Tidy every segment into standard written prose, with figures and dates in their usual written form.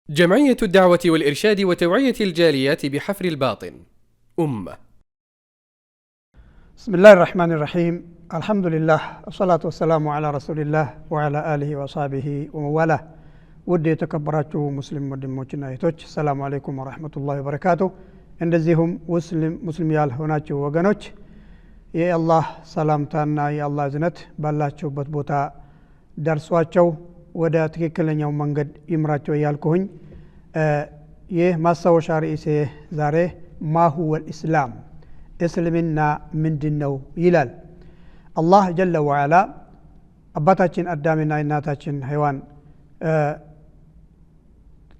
جمعية الدعوة والإرشاد وتوعية الجاليات بحفر الباطن أمة. بسم الله الرحمن الرحيم. الحمد لله والصلاة والسلام على رسول الله وعلى آله وصحبه وموالاه. ودي يتكبراتو مسلم ودموچنا ايتوچ السلام عليكم ورحمة الله وبركاته። እንደዚሁም ሙስሊም ያልሆናችሁ ወገኖች የአላህ ሰላምታና የአላህ እዝነት ባላችሁበት ቦታ ደርሷቸው ወደ ትክክለኛው መንገድ ይምራቸው ያልኩኝ ይህ ማሳወሻ ርዕሴ ዛሬ ማሁወ الاسلام እስልምና ምንድነው ይላል። አላህ ጀለ ወዐላ አባታችን አዳምና እናታችን ሔዋን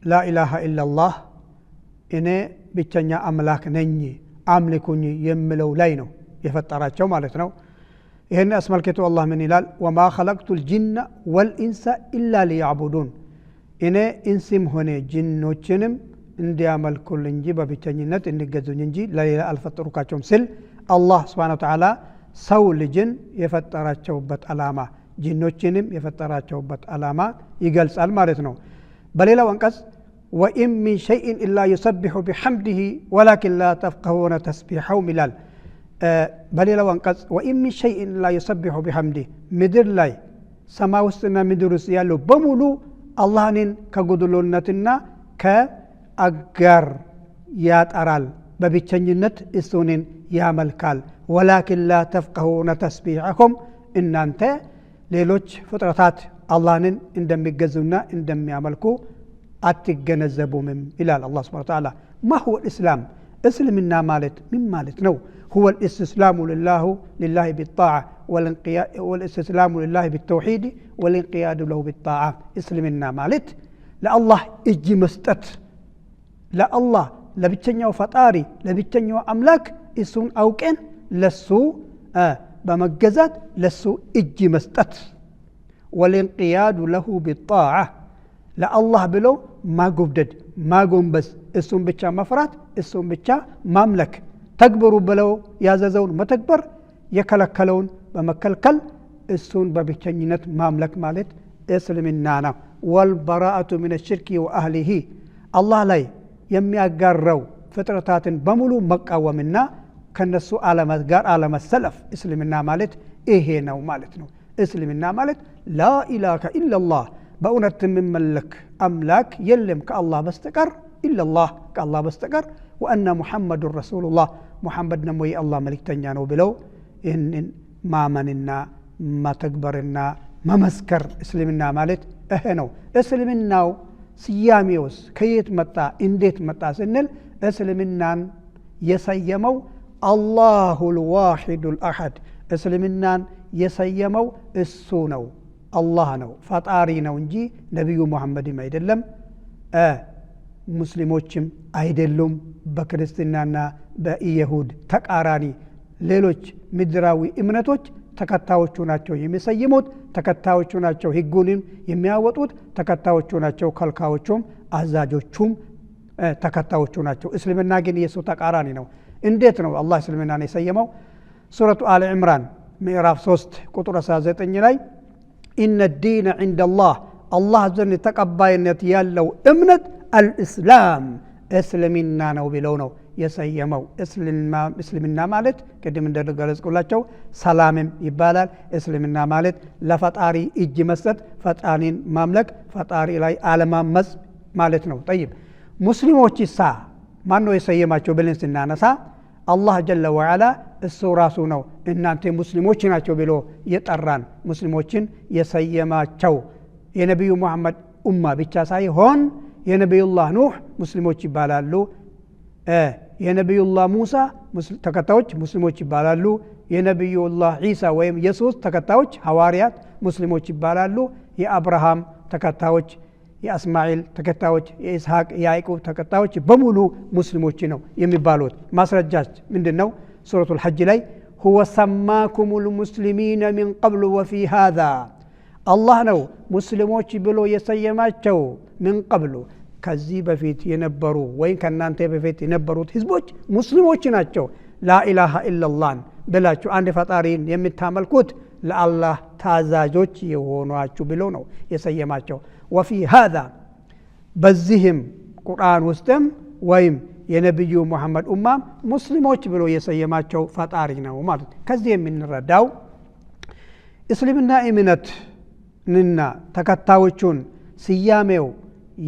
ላ ኢላሃ ኢላላህ እኔ ብቸኛ አምላክ ነኝ አምልኩኝ የሚለው ላይ ነው የፈጠራቸው ማለት ነው። ይሄን አስመልክቶ አላህ ምን ይላል? ወማ ኸለቅቱል ጂነ ወልኢንሰ ኢላ ሊያዕቡዱን፣ እኔ ኢንስም ሆነ ጂኖችንም እንዲያመልኩልኝ እንጂ በብቸኝነት እንዲገዙኝ እንጂ ለሌላ አልፈጠሩካቸውም ሲል አላህ ሱብሓነሁ ወተዓላ ሰው ልጅን የፈጠራቸውበት ዓላማ ጂኖችንም የፈጠራቸውበት ዓላማ ይገልጻል ማለት ነው። በሌላው አንቀጽ ወኢን ሚን ሸይኢን ኢላ ዩሰቢሑ ቢሐምዲሂ ወላኪን ላ ተፍቀሁነ ተስቢሐሁም ይላል። በሌላው አንቀጽ ወኢን ሚን ሸይኢን ላ ዩሰቢሑ ቢሐምዲሂ፣ ምድር ላይ ሰማይ ውስጥና ምድር ውስጥ ያለው በሙሉ አላህን ከጉድሎነትና ከአጋር ያጠራል፣ በብቸኝነት እሱንን ያመልካል። ወላኪን ላ ተፍቀሁነ ተስቢሐሁም፣ እናንተ ሌሎች ፍጥረታት አላህን እንደሚገዙና እንደሚያመልኩ አትገነዘቡም ይላል አላህ ሱብሓነሁ ወተዓላ። ማሁወ الاسلام እስልምና ማለት ምን ማለት ነው? هو الاستسلام لله بالطاعة والاستسلام لله بالتوحيد والانقياد له بالطاعة። እስልምና ማለት ለአላህ እጅ መስጠት፣ ለአላህ ለብቸኛው ፈጣሪ ለብቸኛው አምላክ እሱን አውቀን ለሱ በመገዛት ለሱ እጅ መስጠት። والانقياد له بالطاعة ለአላህ ብሎ ማጎብደድ ማጎንበስ፣ እሱን ብቻ መፍራት፣ እሱን ብቻ ማምለክ፣ ተግብሩ ብለው ያዘዘውን መተግበር፣ የከለከለውን በመከልከል እሱን በብቸኝነት ማምለክ ማለት እስልምና ነው። ወልበራአቱ ሚነ ሽርኪ ወአህሊሂ፣ አላህ ላይ የሚያጋራው ፍጥረታትን በሙሉ መቃወምና ከነሱ ዓለማት ጋር አለመሰለፍ እስልምና ማለት ይሄ ነው ማለት ነው። እስልምና ማለት ላኢላሃ ኢላላህ፣ በእውነት የሚመለክ አምላክ የለም ከአላህ በስተቀር ኢላላህ፣ ከአላህ በስተቀር ወአነ ሙሐመዱን ረሱሉላህ፣ ሙሐመድ ደግሞ የአላህ መልእክተኛ ነው ብለው ይህንን ማመንና መተግበርና መመስከር እስልምና ማለት ይሄ ነው። እስልምናው ስያሜውስ ከየት መጣ እንዴት መጣ ስንል እስልምናን የሰየመው አላሁል ዋሂዱል አሐድ፣ እስልምናን የሰየመው እሱ ነው፣ አላህ ነው፣ ፈጣሪ ነው እንጂ ነቢዩ ሙሐመድም አይደለም፣ ሙስሊሞችም አይደሉም። በክርስትናና በኢየሁድ ተቃራኒ ሌሎች ምድራዊ እምነቶች ተከታዮቹ ናቸው የሚሰይሙት፣ ተከታዮቹ ናቸው ህጉንም የሚያወጡት፣ ተከታዮቹ ናቸው ከልካዮቹም አዛዦቹም ተከታዮቹ ናቸው። እስልምና ግን የሱ ተቃራኒ ነው። እንዴት ነው አላህ እስልምናን የሰየመው? ሱረቱ አለ ዕምራን ምዕራፍ 3 ቁጥር 19 ላይ ኢነ ዲነ ዒንደላህ፣ አላህ ዘንድ ተቀባይነት ያለው እምነት አልእስላም እስልምና ነው ብለው ነው የሰየመው። እስልምና ማለት ቅድም እንደገለጽኩላቸው ሰላምም ይባላል። እስልምና ማለት ለፈጣሪ እጅ መስጠት፣ ፈጣሪን ማምለክ፣ ፈጣሪ ላይ አለማመጽ ማለት ነው። ጠይብ ሙስሊሞች ሳ ማን ነው የሰየማቸው ብለን ስናነሳ አላህ ጀለ ወዐላ እሱ ራሱ ነው እናንተ ሙስሊሞች ናቸው ብሎ የጠራን፣ ሙስሊሞችን የሰየማቸው። የነቢዩ ሙሐመድ ኡማ ብቻ ሳይሆን የነቢዩላህ ኑህ ሙስሊሞች ይባላሉ፣ የነቢዩላህ ሙሳ ተከታዮች ሙስሊሞች ይባላሉ፣ የነቢዩላህ ዒሳ ወይም ኢየሱስ ተከታዮች ሐዋርያት ሙስሊሞች ይባላሉ፣ የአብርሃም ተከታዮች፣ የእስማኤል ተከታዮች፣ የኢስሐቅ የያዕቆብ ተከታዮች በሙሉ ሙስሊሞች ነው የሚባሉት። ማስረጃች ምንድነው? ሱረቱል ሐጅ ላይ ሁወ ሰማኩሙል ሙስሊሚነ ሚን ቀብሉ ወፊ ሃዛ፣ አላህ ነው ሙስሊሞች ብሎ የሰየማቸው ምን ቀብሉ፣ ከዚህ በፊት የነበሩ ወይም ከናንተ በፊት የነበሩት ህዝቦች ሙስሊሞች ናቸው። ላኢላሃ ኢላላህ ብላችሁ አንድ ፈጣሪን የምታመልኩት ለአላህ ታዛዦች የሆኗችሁ ብሎ ነው የሰየማቸው። ወፊ ሃዛ በዚህም ቁርአን ውስጥም ወይም የነብዩ መሐመድ ኡማም ሙስሊሞች ብሎ የሰየማቸው ፈጣሪ ነው ማለት ከዚህ የምንረዳው እስልምና እምነትና ተከታዮቹን ስያሜው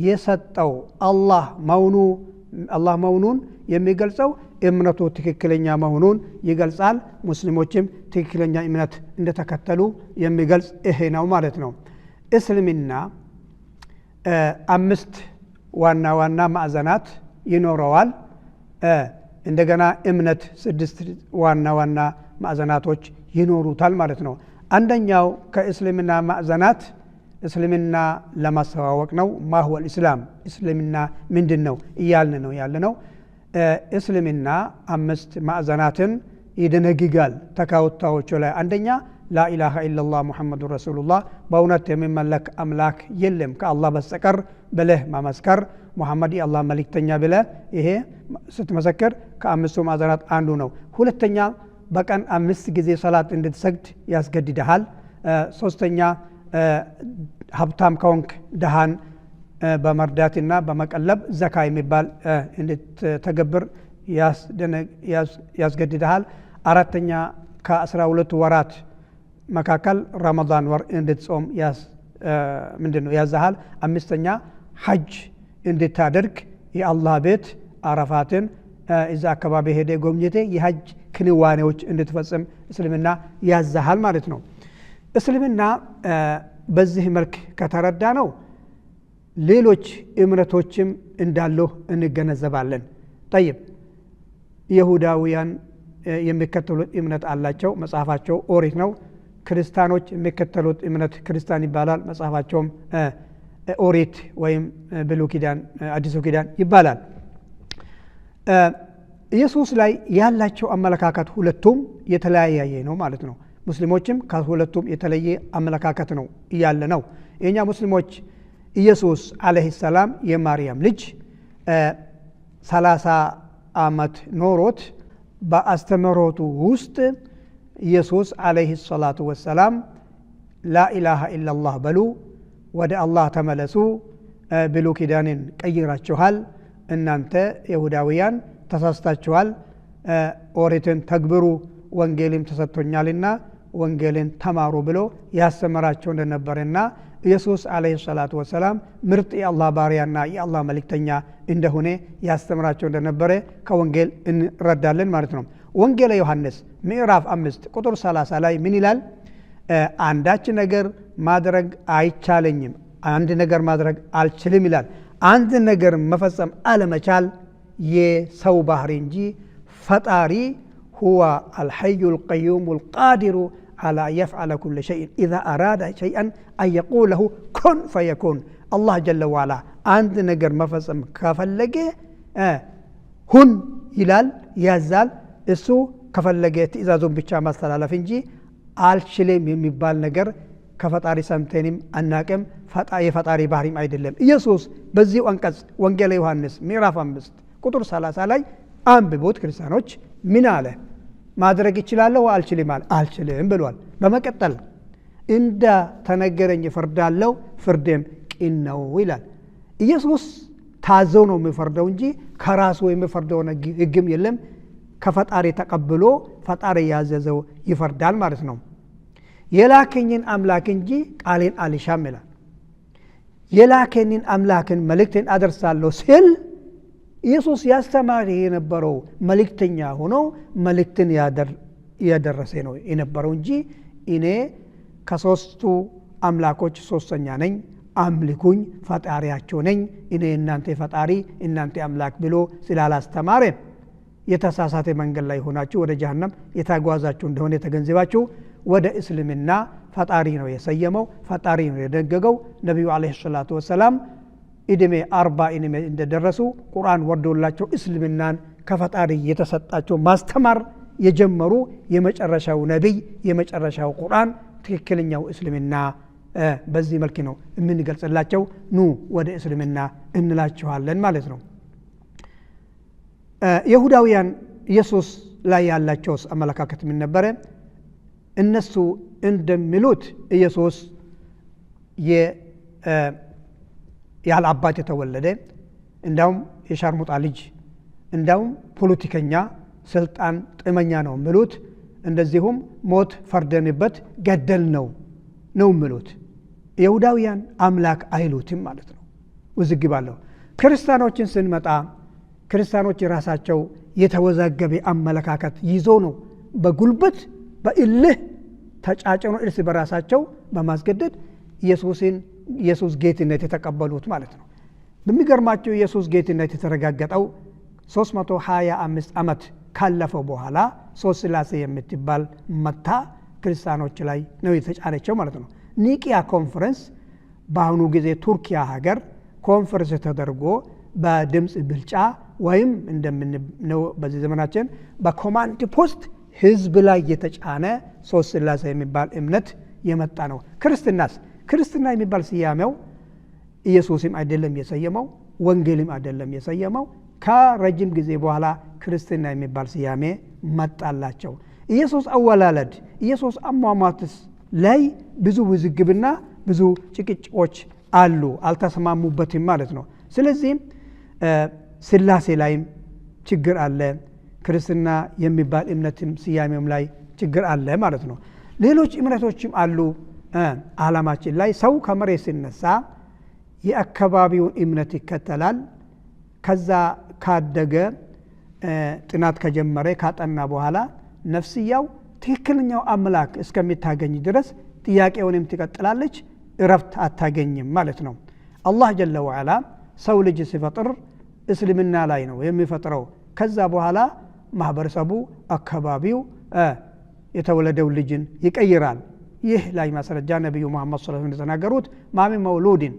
የሰጠው አላህ መሆኑን የሚገልጸው እምነቱ ትክክለኛ መሆኑን ይገልጻል ሙስሊሞችም ትክክለኛ እምነት እንደተከተሉ የሚገልጽ ይሄ ነው ማለት ነው እስልምና 5 ዋና ማዕዘናት ይኖረዋል እንደገና እምነት 6 ዋና ማዕዘናቶች ይኖሩታል ማለት ነው አንደኛው ከእስልምና ማዕዘናት እስልምና ለማስተዋወቅ ነው ማህወ الاسلام እስልምና ምንድነው ይያልን ነው ያለነው እስልምና 5 ማዕዘናትን ይደነግጋል ተካውታዎቹ ላይ አንደኛ لا اله الا الله محمد رسول الله በእውነት የሚመለክ አምላክ የለም ከአላህ በስተቀር ብለህ ማመስከር ሙሐመድ የአላህ መልእክተኛ ብለህ ይሄ ስትመሰክር ከአምስቱ ማዕዘናት አንዱ ነው ሁለተኛ በቀን 5 ጊዜ ሰላት እንድትሰግድ ያስገድድሃል ሶስተኛ ሀብታም ከሆንክ ደሃን በመርዳትና በመቀለብ ዘካ የሚባል እንድትተገብር ያስገድድሃል አራተኛ ከ12 ወራት መካከል ረመዳን ወር እንድትጾም ምንድነው ያዛሃል አምስተኛ ሐጅ እንድታደርግ የአላህ ቤት አረፋትን እዛ አካባቢ ሄደ ጎብኝቴ የሐጅ ክንዋኔዎች እንድትፈጽም እስልምና ያዛሃል ማለት ነው እስልምና በዚህ መልክ ከተረዳ ነው ሌሎች እምነቶችም እንዳሉ እንገነዘባለን طيب ይሁዳውያን የሚከተሉት እምነት አላቸው መጽሐፋቸው ኦሪት ነው ክርስቲያኖች የሚከተሉት እምነት ክርስቲያን ይባላል መጽሐፋቸውም ኦሪት ወይም ብሉይ ኪዳን አዲስ ኪዳን ይባላል ኢየሱስ ላይ ያላቸው አመለካከት ሁለቱም የተለያየ ነው ማለት ነው ሙስሊሞችም ከሁለቱም የተለየ አመለካከት ነው ያለ ነው የኛ ሙስሊሞች ኢየሱስ አለይሂ ሰላም የማርያም ልጅ 30 አመት ኖሮት በአስተምሮቱ ውስጥ ኢየሱስ አለይሂ ሰላቱ ወሰላም لا اله الا الله በሉ ወደ አላህ ተመለሱ ብሉይ ኪዳንን ቀይራችኋል እናንተ ይሁዳውያን ተሳስታችኋል ኦሪትን ተግብሩ ወንጌልን ተሰጥቶኛልና ወንጌልን ተማሩ ብሎ ያስተምራቸው እንደነበርና ኢየሱስ አለይሂ ሰላቱ ወሰላም ምርጥ የአላህ ባሪያና የአላህ መልእክተኛ እንደሆነ ያስተምራቸው እንደነበረ ከወንጌል እንረዳለን ማለት ነው ወንጌል ዮሐንስ ምዕራፍ 5 ቁጥር 30 ላይ ምን ይላል አንዳች ነገር ማድረግ አይቻለኝም አንድ ነገር ማድረግ አልችልም ይላል አንድ ነገር መፈጸም አለመቻል የሰው ባህሪ እንጂ ፈጣሪ هو الحي القيوم القادر على يفعل كل شيء إذا أراد شيئا أن يقول له كن فيكون الله جل وعلا عند نجر مفسم كفلجة هن يلال يزال السو كفلجة إذا زوم بتشام السلالة فينجي አልችልም የሚባል ነገር ከፈጣሪ ሰምተንም አናቀም ፈጣሪ ባህሪም አይደለም ኢየሱስ በዚህ አንቀጽ ወንጌል ዮሐንስ ምዕራፍ 5 ቁጥር 30 ላይ አንብቦት ክርስቲያኖች ምን አለ ማድረግ ይችላል አልችልም ብሏል በመቀጠል እንደ ተነገረኝ ፈርዳለው ፍርዴም ቅን ነው ይላል ኢየሱስ ታዘው ነው የሚፈርደው እንጂ ከራሱ የሚፈርደው ህግም የለም ከፈጣሪ ተቀብሎ ፈጣሪ ያዘዘው ይፈርዳል ማለት ነው የላከኝን አምላክ እንጂ ቃሌን አልሻም ይላል የላከኝን አምላክን መልእክትን አደርሳለሁ ሲል ኢየሱስ ያስተማረ የነበረው መልእክተኛ ሆኖ መልእክትን ያደረሰ ነው የነበረው እንጂ እኔ ከሶስቱ አምላኮች ሶስተኛ ነኝ አምልኩኝ ፈጣሪያቸው ነኝ እኔ እናንተ ፈጣሪ እናንተ አምላክ ብሎ ስላላስተማረ የተሳሳተ መንገድ ላይ ሆናችሁ ወደ ጀሃነም የተጓዛችሁ እንደሆነ ተገንዝባችሁ ወደ እስልምና ፈጣሪ ነው የሰየመው ፈጣሪ ነው የደገገው ነብዩ አለይሂ ሰላቱ ወሰላም እድሜ 40 እድሜ እንደደረሱ ቁርአን ወርዶላቸው እስልምናን ከፈጣሪ የተሰጣቸው ማስተማር የጀመሩ የመጨረሻው ነብይ የመጨረሻው ቁርአን ትክክለኛው እስልምና በዚህ መልኩ ነው የምንገልጽላቸው ኑ ወደ እስልምና እንላችኋለን ማለት ነው ይሁዳውያን ኢየሱስ ላይ ያላቸው አመለካከት ምን ነበር እነሱ እንደሚሉት ኢየሱስ ያለ አባት የተወለደ እንዳውም የሻርሙጣ ልጅ እንዳውም ፖለቲከኛ ስልጣን ጥመኛ ነው ምሉት እንደዚሁም ሞት ፈርደንበት ገደል ነው ምሉት ይሁዳውያን አምላክ አይሉትም ማለት ነው ውዝግባለሁ ክርስቲያኖችን ስንመጣ ክርስቲያኖች ራሳቸው የተወዛገበ አመለካከት ይዞ ነው በጉልበት በእልህ ተጫጭኖ እርስ በራሳቸው በማስገደድ ኢየሱስ ጌትነት የተቀበሉት ማለት ነው በሚገርማቸው ኢየሱስ ጌትነት የተረጋገጠው 325 ዓመት ካለፈው በኋላ ሶስት ስላሴ የምትባል መታ ክርስቲያኖች ላይ ነው የተጫነቸው ማለት ነው ኒቂያ ኮንፈረንስ በአሁኑ ጊዜ ቱርኪያ ሀገር ኮንፈረንስ ተደርጎ በድምጽ ብልጫ ወይም እንደምንነው በዚህ ዘመናችን በኮማንድ ፖስት ህዝብ ላይ የተጫነ ሶስት ስላሴ የሚባል እምነት የመጣ ነው ክርስትና የሚባል ስያሜው ኢየሱስም አይደለም የሰየመው ወንጌልም አይደለም የሰየመው ከረጅም ጊዜ በኋላ ክርስትና የሚባል ስያሜ መጣላቸው ኢየሱስ አወላለድ ኢየሱስ አሟሟትስ ላይ ብዙ ውዝግብና ብዙ ጭቅጭቆች አሉ አልተስማሙበትም ማለት ነው ስለዚህ ስላሴ ላይም ችግር አለ ክርስትና የሚባል እምነትም ስያሜም ላይ ችግር አለ ማለት ነው ሌሎች እምነቶችም አሉ ዓለማችን ላይ ሰው ከመሬት ሲነሳ የአካባቢውን እምነት ይከተላል ከዛ ካደገ ጥናት ከጀመረ ካጠና በኋላ ነፍስያው ትክክለኛው አምላክ እስከሚታገኝ ድረስ ጥያቄውንም ትቀጥላለች እረፍት አታገኝም ማለት ነው አላህ ጀለ ወዐላ ሰው ልጅ ሲፈጥር እስልምና ላይ ነው የሚፈጥረው ከዛ በኋላ ማህበረሰቡ አካባቢው የተወለደው ልጅን ይቀይራል ይህ ላይ ማስረጃ ነብዩ መሐመድ ሰለላሁ ዐለይሂ ወሰለም ተናገሩት ማሚ መውሉድን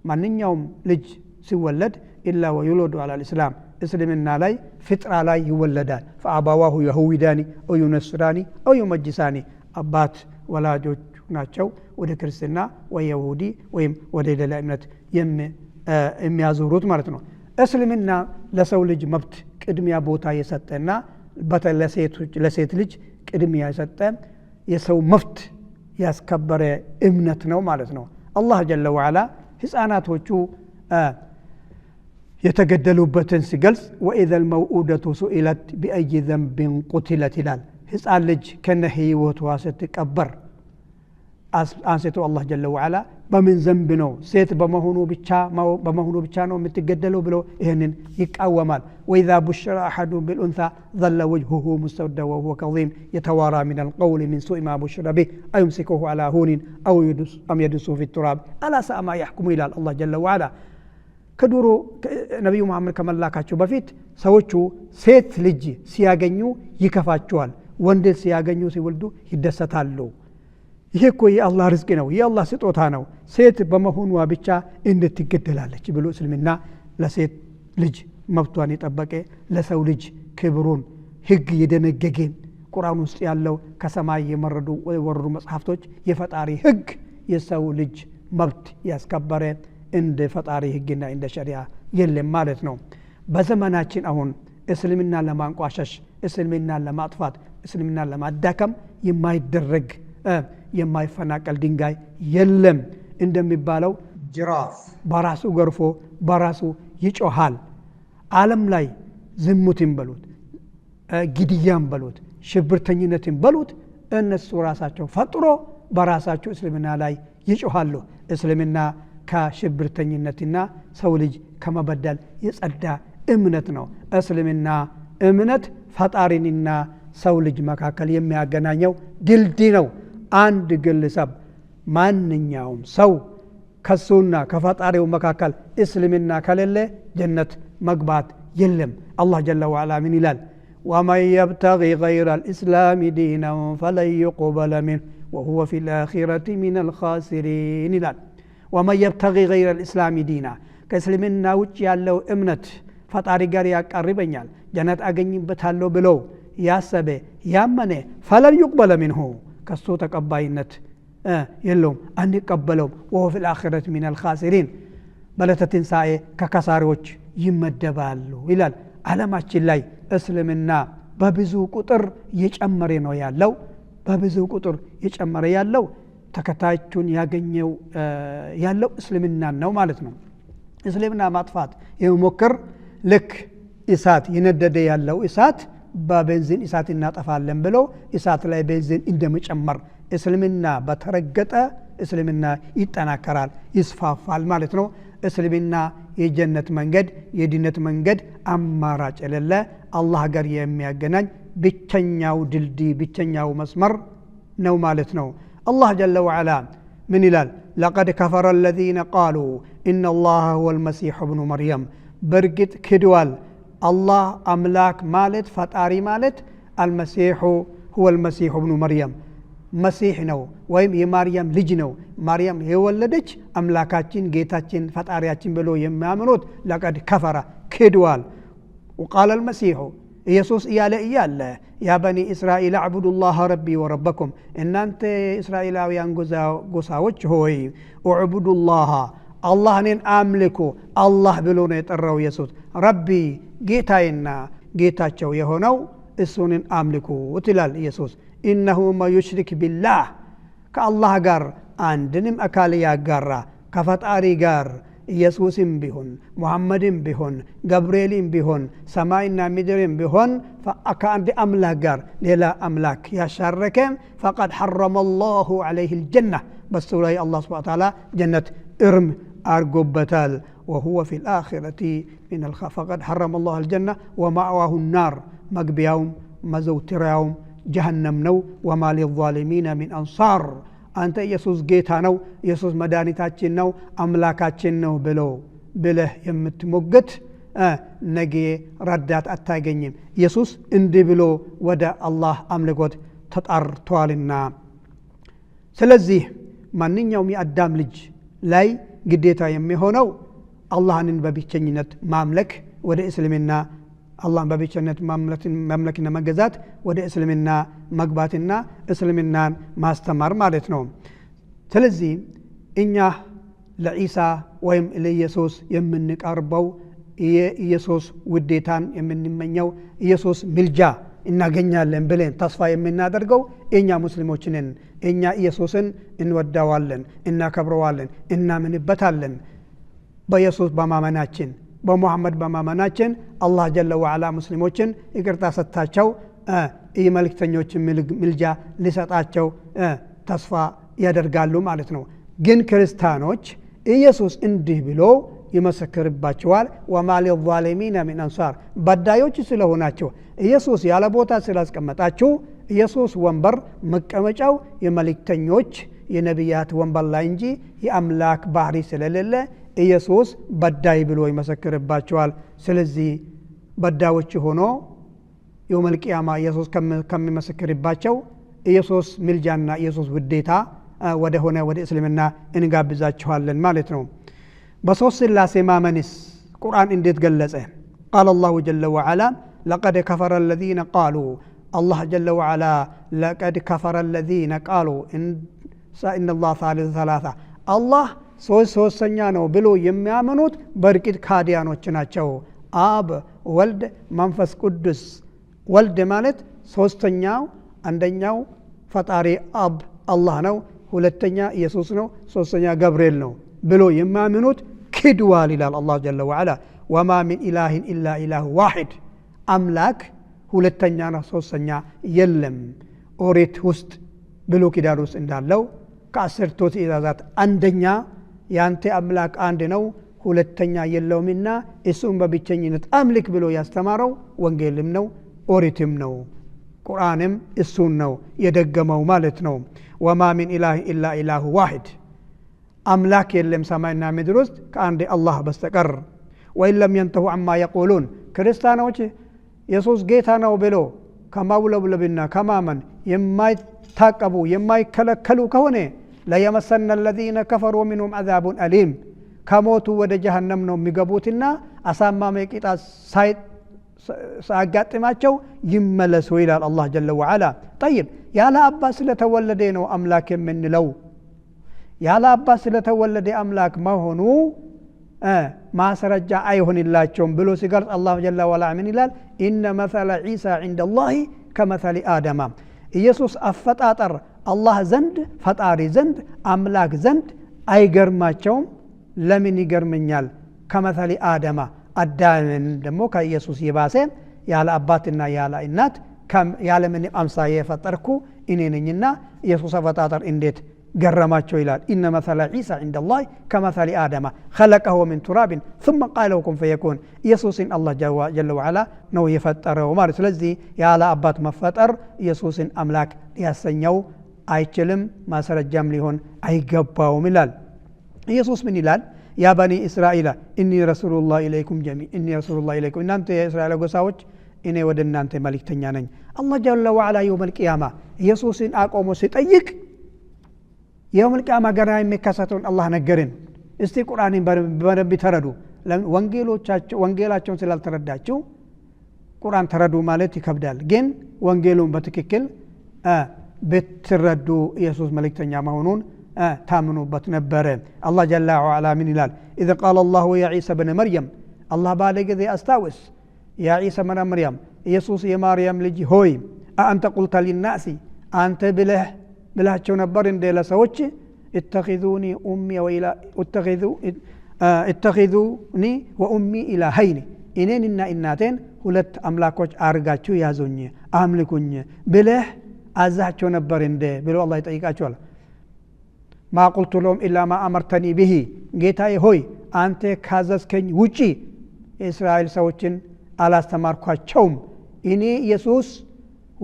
ማንኛውም ልጅ ሲወለድ ኢላ ወዩለዱ ዐላ الاسلام እስልምና ላይ ፍጥራ ላይ ይወለዳል فአባዋሁ ይሁዳኒ አው ዩነስራኒ አው ይመጅሳኒ አባት ወላጆች ናቸው ወደ ክርስትና ወይ ይሁዲ ወይም ወደ ሌላ እምነት የሚያዞሩት ማለት ነው እስልምና ለሰው ልጅ መብት ቅድሚያ ቦታ የሰጠና ለሴት ልጅ ቅድሚያ የሰጠ የሰው መብት ያስከበረ እምነት ነው ማለት ነው አላህ ጀለ ወዐላ ህፃናቶቹ የተገደሉበትን ሲገልጽ وإذا الموءودة سئلت بأي ذنب قتلت ይላል ህፃን ልጅ ከነ ህይወቷ ስትቀበር አንስቶ አላህ ጀለ ወዐላ በምን ዘንብ ነው ሴት በመሆኑ ብቻ ነው የምትገደለው ብሎ ይሄንን ይቃወማል وإذا بشر أحد بالأنثى ظل وجهه مسودا وهو كظيم يتوارى من القول من سوء ما بشر به أيمسكه على هون أو يدسه في التراب ألا ساء ما يحكم إلى الله جل وعلا ከዱሮ ነብዩ መሐመድ ከመላካቸው በፊት ሰዎቹ ሴት ልጅ ሲያገኙ ይከፋቸዋል ወንድ ሲያገኙ ሲወልዱ ይደሰታሉ ይሄ እኮ የአላህ ርዝቅ ነው የአላህ ስጦታ ነው ሴት በመሆኗ ብቻ እንድትገደላለች ብሎ እስልምና ለሴት ልጅ መብቷን የጠበቀ ለሰው ልጅ ክብሩን ህግ የደነገገ ቁርአን ውስጥ ያለው ከሰማይ የወረዱ መጽሐፍቶች የፈጣሪ ህግ የሰው ልጅ መብት ያስከበረ እንደ ፈጣሪ ህግና እንደ ሸሪዓ የለም ማለት ነው በዘመናችን አሁን እስልምና ለማንቋሸሽ እስልምና ለማጥፋት እስልምና ለማዳከም የማይደረግ የማይፈናቀል ድንጋይ የለም እንደሚባለው ጅራፍ በራሱ ገርፎ በራሱ ይጮሃል ዓለም ላይ ዝሙትን በሉት ግድያን በሉት ሽብርተኝነትን በሉት እነሱ ራሳቸው ፈጥሮ በራሳቸው እስልምና ላይ ይጮሃሉ እስልምና ከሽብርተኝነትና ሰው ልጅ ከመበደል የጸዳ እምነት ነው እስልምና እምነት ፈጣሪንና ሰው ልጅ መካከል የሚያገናኘው ድልድይ ነው አንድ ግለሰብ ማንኛውም ሰው ከሱና ከፈጣሪው መካከል እስልምና ከሌለ ጀነት መግባት የለም አላህ ጀለ ወዐላ ምን ይላል ومن يبتغي غير الإسلام دينا فلن يقبل منه وهو في الآخرة من الخاسرين ይላል ومن يبتغي غير الإسلام دينا ከእስልምና ውጭ ያለው እምነት ፈጣሪ ጋር ያቀርበኛል ጀነት አገኝበታለሁ ብሎ ያሰበ ያመነ فلن يقبل منه ከሱ ተቀባይነት የለውም አንቀበለው وهو في الآخرة من الخاسرين በዕለተ ትንሣኤ ከከሳሪዎች ይመደባሉ ይላል ዓለማችን ላይ እስልምና በብዙ ቁጥር እየጨመረ ነው ያለው በብዙ ቁጥር እየጨመረ ያለው ተከታዮቹን ያገኘው ያለው እስልምና ነው ማለት ነው እስልምና ማጥፋት የሚሞክር ልክ እሳት የነደደ ያለው እሳት በቤንዚን እሳት እናጠፋለን ብሎ እሳት ላይ ቤንዚን እንደመጨመር እስልምና በተረገጠ እስልምና ይጠናከራል ይስፋፋል ማለት ነው። እስልምና የጀነት መንገድ የድነት መንገድ አማራጭ የሌለ አላህ ጋር የሚያገናኝ ብቸኛው ድልድይ ብቸኛው መስመር ነው ማለት ነው። አላህ ጀለ ወዐላ ምን ይላል? لقد كفر الذين قالوا إن الله هو المسيح ابن مريم برقت كدوال الله أملاك مالت فتاري مالت المسيح هو المسيح ابن مريم مسيح نو ويم يماريم لج نو مريم هي ولدች أملاكاتين جيتاتين فتارياتين بلو يمامنوت لقد كفر كدوال وقال المسيح ኢየሱስ እያለ ያ በኒ እስራኤል አዕቡዱ ላህ ረቢ ወረበኩም እናንተ እስራኤላውያን ጎሳዎች ሆይ እዕቡዱ ላህ አላህን አምልኩ አላህ ብሎ ነው የጠራው ኢየሱስ ረቢ ጌታዬና ጌታቸው የሆነው እሱን አምልኩ ይላል ኢየሱስ ኢነሁ ማ ዩሽሪክ ቢላህ ከአላህ ጋር አንድንም አካል ያጋራ ከፈጣሪ ጋር ኢየሱስም ቢሆን ሙሐመድም ቢሆን ገብርኤልም ቢሆን ሰማይና ምድርም ቢሆን ከአንድ አምላክ ጋር ሌላ አምላክ ያሻረከ فقد حرم الله عليه الجنة በሱ ላይ አላህ Subhanahu Wa Ta'ala ጀነት እርም አርጎበታል وهو في الآخرة من فقد حرم الله الجنة ومأواه النار መግቢያውም መዘውተሪያውም ጀሃነም ነው وما للظالمين من أنصار አንተ ኢየሱስ ጌታ ነው ኢየሱስ መድኃኒታችን ነው አምላካችን ነው ብለህ የምትሞግት ነገ ረዳት አታገኝም ኢየሱስ እንዲህ ብሎ ወደ አላህ አምልኮት ተጣርቷልና ስለዚህ ማንኛውም የአዳም ልጅ ላይ ግዴታ የሚሆነው አላህን በብቸኝነት ማምለክ ወደ እስልምና አላህን በብቸኝነት ማምለክና መገዛት ወደ እስልምና መግባትና እስልምናን ማስተማር ማለት ነው። ስለዚህ እኛ ለኢሳ ወይም ለኢየሱስ የምንቀርበው የኢየሱስ ውዴታን የምንመኘው ኢየሱስ ምልጃ እናገኛለን ብለን ተስፋ የምናደርገው እኛ ሙስሊሞች ነን። እኛ ኢየሱስን እንወዳዋለን እናከብረዋለን እናምንበታለን በኢየሱስ በማመናችን በሙሐመድ በማመናችን አላህ ጀለ ወዐላ ሙስሊሞችን ይቅርታ ሰጣቸው መልእክተኞች ምልጃ ሊሰጣቸው ተስፋ ያደርጋሉ ማለት ነው። ግን ክርስቲያኖች ኢየሱስ እንዲህ ብሎ ይመሰክርባቸዋል ወማ ሊልዛሊሚን ሚን አንሳር በዳዮች ስለሆናቸው ኢየሱስ ያለ ቦታ ስላስቀመጣቸው ኢየሱስ ወንበር መቀመጫው የመልእክተኞች የነቢያት ወንበር ላይ እንጂ የአምላክ ባህሪ ስለሌለ ኢየሱስ በዳይ ብሎ ይመሰክርባቸዋል። ስለዚህ በዳዮች ሆኖ የውመል ቂያማ ኢየሱስ ከሚመሰክርባቸው ኢየሱስ ምልጃና ኢየሱስ ውዴታ ወደ እስልምና እንጋብዛቸዋለን ማለት ነው። በሶስት ሥላሴ ማመንስ ቁርአን እንዴት ገለጸ? قال الله جل وعلا لقد كفر الذين قالوا الله جل وعلا لقد كفر الذين قالوا إن الله ثالث ثلاثة الله ሶስተኛ ነው ብሎ የሚያምኑት በርቂት ካዲያኖች ናቸው። አብ ወልድ መንፈስ ቅዱስ ወልድ ማለት ሶስተኛው አንደኛው ፈጣሪ አብ አላህ ነው ሁለተኛ ኢየሱስ ነው ሶስተኛ ገብርኤል ነው ብሎ የሚያምኑት ክድዋል ይላል አላህ ጀለ ወዐላ ወማ ሚን ኢላሂን ኢላ ኢላሁ ዋሂድ አምላክ ሁለተኛና ሶስተኛ የለም ኦሪት ውስጥ ብሎ ኪዳን ውስጥ እንዳለው ከአስርቱ ትእዛዛት አንደኛ ያንተ አምላክ አንድ ነው ሁለተኛ የለውምና እሱም በብቸኝነት አምልክ ብሎ ያስተማረው ወንጌልም ነው ኦሪትም ነው ቁርአንም እሱን ነው የደገመው ማለት ነው። ወማ ሚን ኢላሂ ኢላ ኢላሁ ዋሂድ አምላክ የለም ሰማይና ምድር ውስጥ ከአንድ አላህ በስተቀር ወኢን ለም ينتهوا عما يقولون ክርስቲያኖች ኢየሱስ ጌታ ነው ብሎ ከማውለብለብና ከማመን የማይታቀቡ የማይከለከሉ ከሆነ ለየመሰነ الذين كفروا منهم عذاب أليم ከሞቱ ወደ ጀሃነም ነው የሚገቡትና አሳማሚ ቅጣት ሳያጋጥማቸው ይመለሱ ይላል አላህ ጀለ ወዐላ። طيب ያለ አባት ስለተወለደ ነው አምላክ የምንለው ያለ አባት ስለተወለደ አምላክ መሆኑ ማስረጃ አይሆንላቸውም ብሎ ሲገልጽ አላህ ጀለ ወዐላ ምን ይላል? ኢነ መሰለ ዒሳ ዐንደ አላህ ከመሰሊ አደም ኢየሱስ አፈጣጠር አላህ ዘንድ ፈጣሪ ዘንድ አምላክ ዘንድ አይገርማቸውም። ለምን ይገርመኛል? ከመሰሊ አደማ አዳምን ደግሞ ከኢየሱስ የባሰ ያለ አባትና ያለ እናት ያለ ምንም አምሳያ የፈጠርኩ እኔ ነኝና ኢየሱስ አፈጣጠር እንዴት ገረማቸው ይላል ኢነ መሰለ ዒሳ عند الله كمثل آدم خلقه من تراب ثم قال له كن فيكون ኢየሱስን አላህ ጀለ ወዐላ ነው የፈጠረው ማለት ስለዚህ ያለ አባት መፈጠር ኢየሱስን አምላክ ሊያሰኘው አይችልም ማስረጃም ሊሆን አይገባውም ይላል ኢየሱስ ምን ይላል ያ በኒ እስራኤል ኢኒ ረሱሉላህ ኢለይኩም ኢኒ ረሱሉላህ ኢለይኩም እናንተ የእስራኤል ጎሳዎች እኔ ወደ እናንተ መልእክተኛ ነኝ አላህ ጀለ ወዐላ የውመል ቂያማ ኢየሱስን አቆሞ ሲጠይቅ የውመል ቂያማ ገና የሚከሰተውን አላህ ነገርን እስቲ ቁርአንን በደንብ ተረዱ ወንጌላቸውን ስላልተረዳችሁ ቁርአን ተረዱ ማለት ይከብዳል ግን ወንጌሉን በትክክል ብትረዱ ኢየሱስ መልእክተኛ መሆኑን ታምኑበት ነበር አላህ ጀለ ወዐላ ምን ይላል اذا قال الله يا عيسى ابن مريم الله ባለገ አስታውስ يا عيسى ابن مريم ኢየሱስ የማርያም ልጅ ሆይ አንተ قلت للناس አንተ ብላቸው ነበር እንደ ለሰዎች اتخذوني وامي الهين እኔንና እናቴን ሁለት አምላኮች አርጋችሁ ያዙኝ አምልኩኝ ብለህ አዛቸው ነበር እንደ ብሎ አላህ ይጠይቃቸዋል ما قلت لهم الا ما امرتني به ጌታዬ ሆይ አንተ ካዘዝከኝ ውጪ እስራኤል ሰዎችን አላስተማርኳቸውም እኔ ኢየሱስ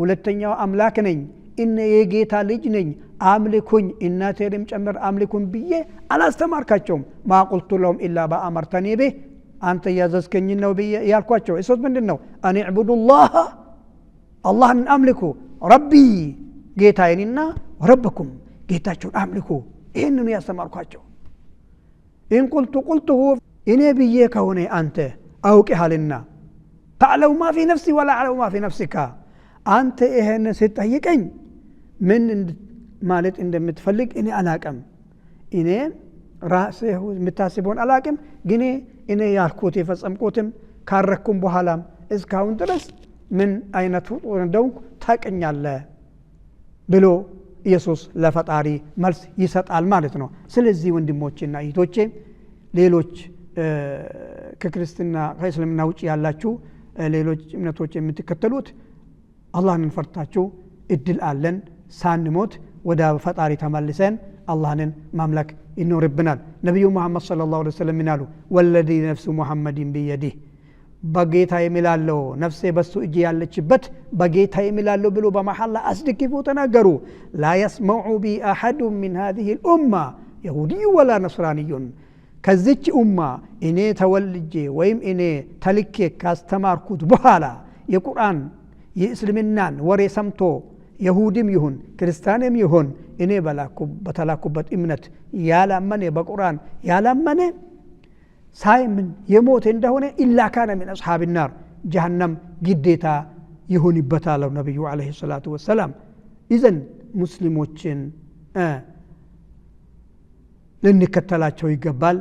ሁለተኛው አምላክ ነኝ እነ የጌታ ልጅ ነኝ አምልኩኝ እናቴንም ጨምር አምልኩኝ ብዬ አላስተማርካቸውም ما قلت لهم الا ما امرتني به አንተ ያዘዝከኝ ነው ብዬ ያልኳቸው እሱስ ምንድነው አን ዕቡዱላህ አላህን አምልኩ ረቢ ጌታዬንና ረብኩም ጌታችሁን አምልኩ ይሄንን ያስተማርኳቸው ኢን ቁልቱሁ እኔ ብዬ ከሆነ አንተ አውቀሃልና تعلم ما في نفسي ولا أعلم ما في نفسك አንተ ይሄን ስትጠይቀኝ ምን ማለት እንደምትፈልግ እኔ አላቅም እኔ ራስህ የምታስበውን አላቅም ግን እኔ ያልኩት የፈጸምኩትም ካረኩም በኋላም እስካሁን ድረስ ምን አይነት ፍጡር እንደሆንኩ ታውቀኛለህ ብሎ ኢየሱስ ለፈጣሪ መልስ ይሰጣል ማለት ነው ስለዚህ ወንድሞቼና እህቶቼ ሌሎች ከክርስትና ከእስልምና ውጪ ያላችሁ ሌሎች እምነቶች የምትከተሉት አላህን ፈርታችሁ እድል አለን ሳንሞት ወደ ፈጣሪ ተመልሰን አላህን ማምለክ ይኖርብናል ነብዩ መሐመድ ሰለላሁ ዐለይሂ ወሰለም ይላሉ ወለዲ ነፍሱ ሙሐመድን ቢየዲህ በጌታ የሚላለው ነፍሴ በሱ እጅ ያለችበት በጌታ የሚላለው ብሎ በመሐላ አስደግፈው ተናገሩ ላ يسمع بي احد من هذه الامه يهودي ولا نصراني ከዚች ኡማ እኔ ተወልጄ ወይም እኔ ተልኬ ካስተማርኩት በኋላ የቁርአን የእስልምናን ወሬ ሰምቶ ይሁዲም ይሁን ክርስቲያንም ይሁን እኔ በተላኩበት እምነት ያላመነ በቁርአን ያላመነ ሳይምን የሞተ እንደሆነ ኢላ ካነ ሚን አስሐብ النار ጀሃነም ግዴታ ይሁንበታል ነብዩ አለይሂ ሰላቱ ወሰለም ኢዘን ሙስሊሞችን ልንከተላቸው ይገባል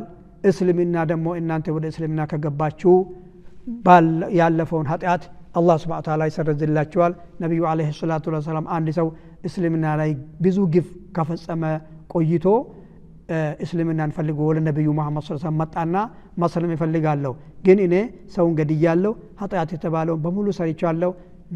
እስልምና ደግሞ እናንተ ወደ እስልምና ከገባችሁ ያለፈውን ኃጢአት አላህ Subhanahu Wa Ta'ala ይሰርዝላችኋል ነብዩ አለይሂ ሰላቱ ወሰለም አንድ ሰው እስልምና ላይ ብዙ ግፍ ከፈጸመ ቆይቶ እስልምናን ፈልጎ ለነብዩ መሐመድ ሰለላሁ ዐለይሂ ወሰለም መጣና መስለም ይፈልጋለሁ ግን እኔ ሰውን ገድያለሁ ኃጢአት የተባለው በሙሉ ሰርቻለሁ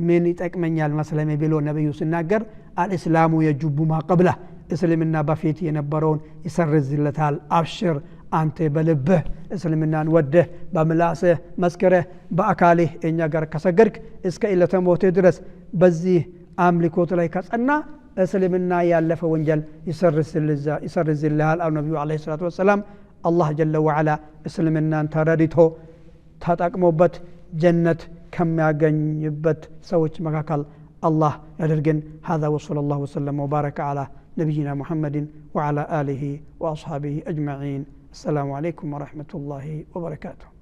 ምን ይጠቅመኛል መስለሜ ብሎ ነብዩ ሲናገር አልእስላሙ የጁቡ ማ ቀብለ እስልምና በፊት የነበረውን ይሰርዝለታል አብሽር አንተ በልብህ እስልምናን ወደህ በምላስህ መስከረህ በአካልህ እኛ ጋር ከሰገድክ እስከ ኢለተ ሞት ድረስ በዚህ አምልኮት ላይ ከጸና እስልምና ያለፈ ወንጀል ይሰርዝልሃል አሉ ነብዩ አለይሂ ሰላቱ ወሰለም አላህ ጀለ ወዐላ እስልምናን ተረድቶ ተጠቅሞበት ጀነት ከሚያገኝበት ሰዎች መካከል الله يدرجن هذا وصلى الله وسلم وبارك على نبينا محمد وعلى آله وأصحابه أجمعين السلام عليكم ورحمة الله وبركاته